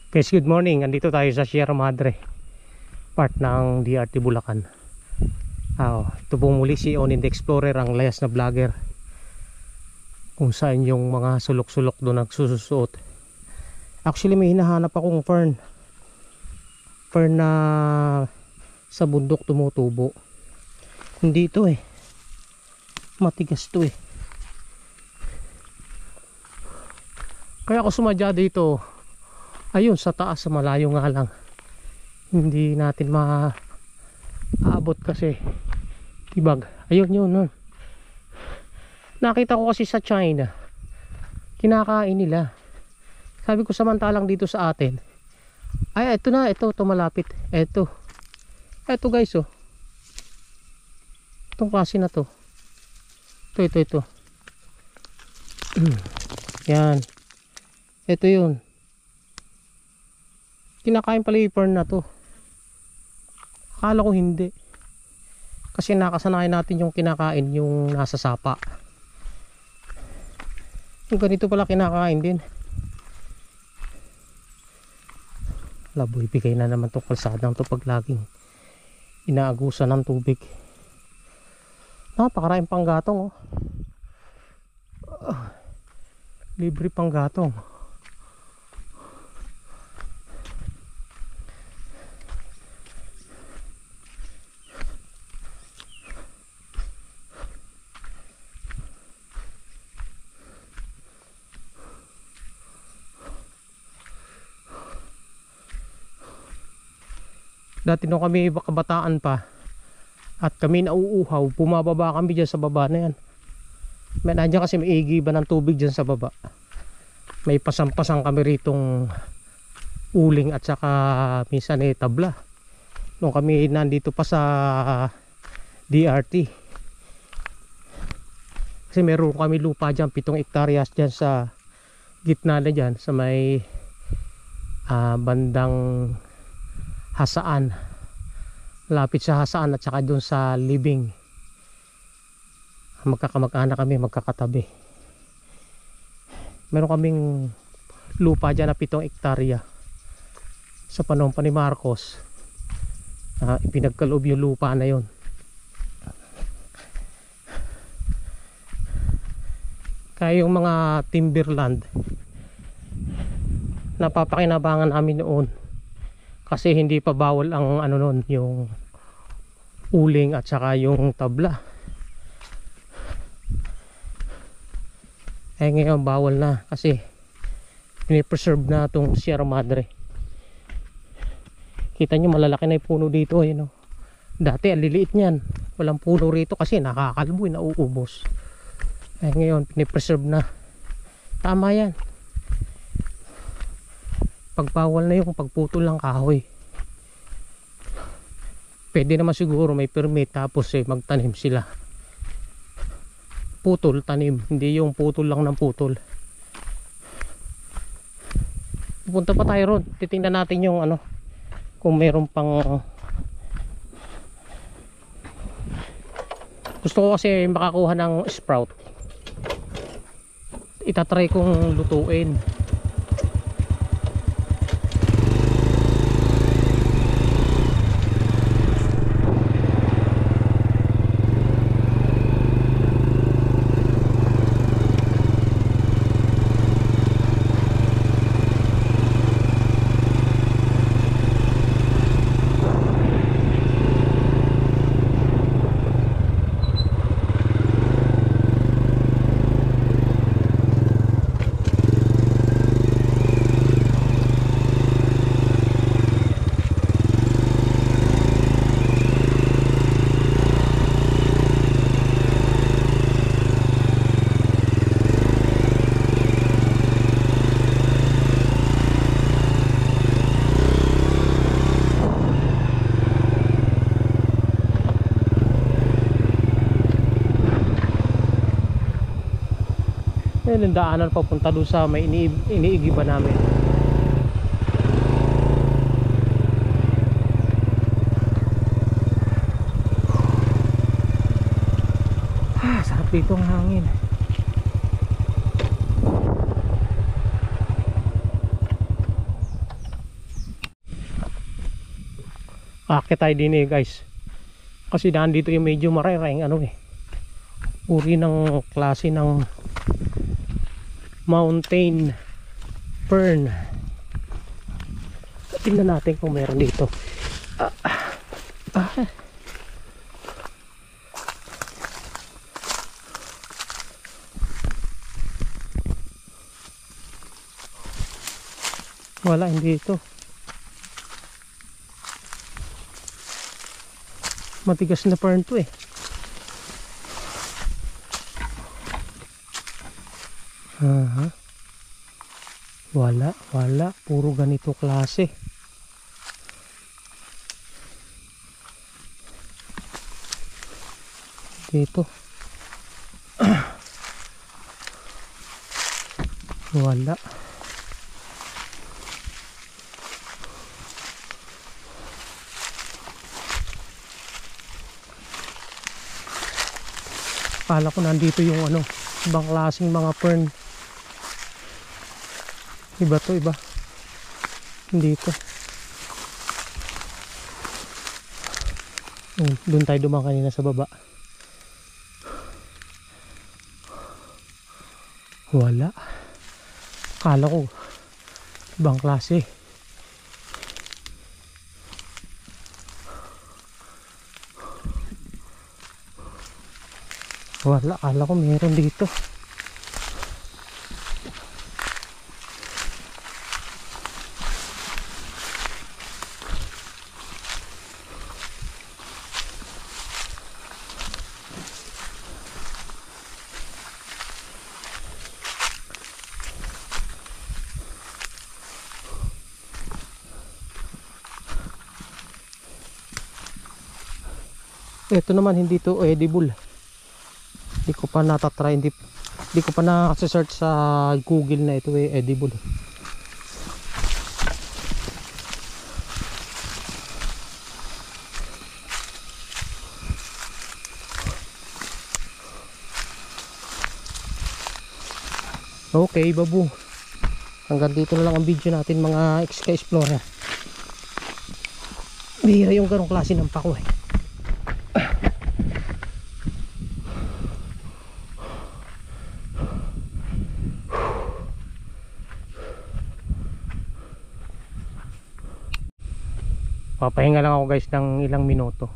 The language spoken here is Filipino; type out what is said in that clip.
Guys, good morning. Andito tayo sa Sierra Madre, part ng DRT Bulacan. Ito po muli si Onin the Explorer, ang layas na vlogger, kung saan yung mga sulok-sulok doon nagsusuot. Actually may hinahanap akong fern na sa bundok tumutubo. Hindi ito matigas to Kaya ako sumadya dito, ayun sa taas, sa malayo nga lang. Hindi natin maaabot kasi tibag. Ayun yun. Nakita ko kasi sa China, kinakain nila. Sabi ko samantalang dito sa atin, ay ito na, ito malapit. Ito guys, itong klase na to. Ito. Yan. Ito yun. Kinakain pala yung fern na to. Akala ko hindi. Kasi nakasanayan natin yung kinakain, yung nasa sapa. Yung ganito pala kinakain din. Labo, ibigay na naman itong kalsadang to pag laging inaagusan ng tubig. Napakaraming panggatong libre panggatong. Dati nung kami kabataan pa at kami nauuhaw, bumababa kami dyan sa baba na yan. Nandiyan kasi may igiba ng tubig dyan sa baba. May pasang-pasang kami ritong uling at saka minsan tabla. Nung kami nandito pa sa DRT. Kasi meron kami lupa dyan, 7 hektaryas dyan sa gitna na dyan, sa may bandang Hasaan, lapit sa Hasaan at saka dun sa Libing. Magkakamag-anak kami, magkakatabi. Meron kaming lupa dyan na 7 hektarya. Sa panahon pa ni Marcos, ipinagkaloob yung lupa na yon. Kaya yung mga timberland, napapakinabangan namin noon. Kasi hindi pa bawal ang noon, yung uling at saka yung tabla. Ngayon bawal na kasi pinipreserve na itong Sierra Madre. Kita nyo malalaki na yung puno dito Dati ang liliit niyan, walang puno rito kasi nakakalbo, nauubos. Ngayon pinipreserve na. Tama yan. Pagbawal na yung pagputol ng kahoy. Pwede naman siguro may permit tapos magtanim sila. Putol, tanim, hindi yung putol lang ng putol. Pupunta pa tayo ron, titingnan natin yung kung meron pang gusto ko kasi makakuha ng sprout. Itatry kong lutuin. Yung daanan papunta doon sa may iniigiba namin. Sarap dito ang hangin. Akit tayo din eh guys. Kasi nandito yung medyo marereng ano eh. Uri ng klase ng mountain fern. Tingnan natin kung meron dito. Wala, hindi ito. Matigas na fern to eh. Wala, puro ganito klase. Dito. Wala. Akala ko nandito yung ano, ibang klaseng mga fern. Iba to, iba. Dito. Doon tayo dumaan kanina sa baba. Wala. Akala ko ibang klase. Wala, akala ko meron dito. Ito naman hindi to edible. Hindi ko pa natatry, hindi ko pa na-search sa Google na ito edible. Okay, babu. Hanggang dito na lang ang video natin mga Explorer. Bihira yung ganong klase ng pako eh. Papahinga lang ako guys ng ilang minuto.